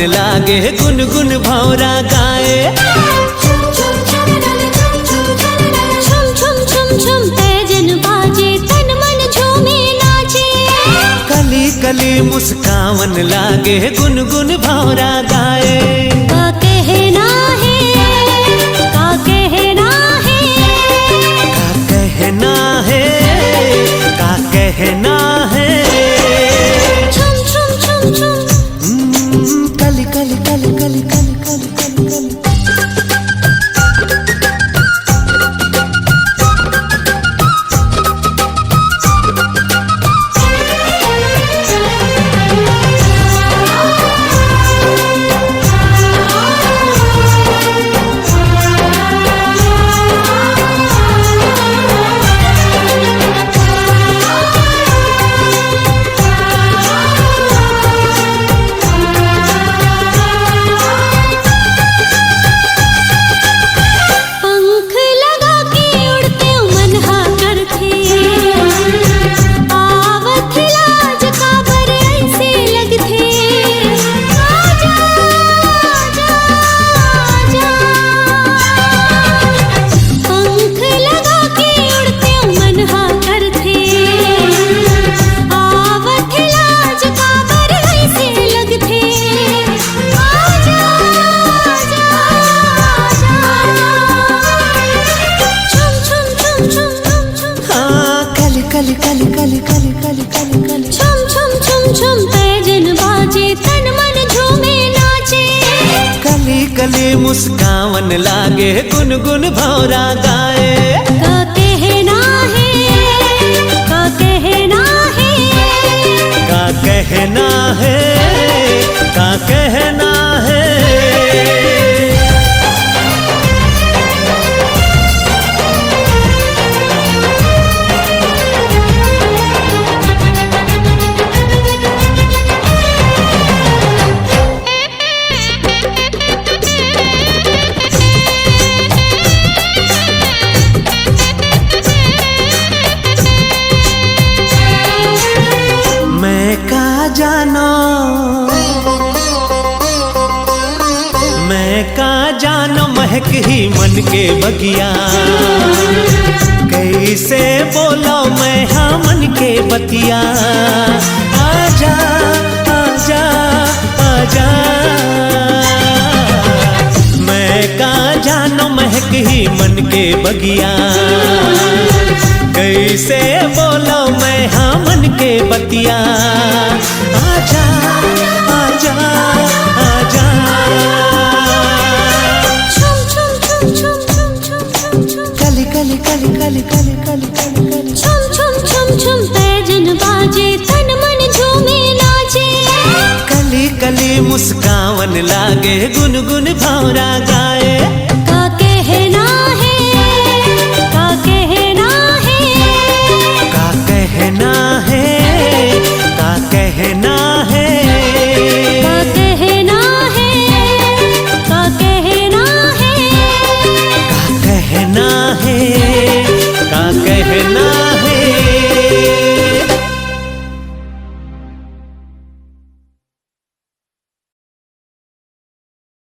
मुस्कावन लागे गुनगुन भौरा गाए। छम छम छम छम पैजन बाजे तन मन झूमे नाचे। कली कली मुस्कावन लागे गुनगुन भौरा गाए। का कहना है, का कहना है, का कहना है, का कहना है। छम छम छम छम कली कली कली कली कली कली कली कली। कली कली कली कली कली कली कली। छम छम छम छम पैजन बाजे तन मन झूमे नाचे। कली कली मुस्कावन लागे गुनगुन भौरा गाए। का कहना है, का कहना है, का कहना है, का कहना है। मैं का जानो महक ही मन के बगिया। कैसे बोलो मैं हाँ मन के बतिया। आजा आजा आजा। मैं का जानो महक ही मन के बगिया। कैसे बोलो मैं हाँ मन के बतिया। आजा आजा आजा। कली कली कली कली कली कली कली कली। छम छम छम छम पैजन बाजे तन मन झूमे नाचे। कली कली मुस्कावन लागे गुनगुन भौरा गाए। का कहना है, का कहना है, का कहना है, का कहना है। का कहना है, का कहना है, का कहना है, का कहना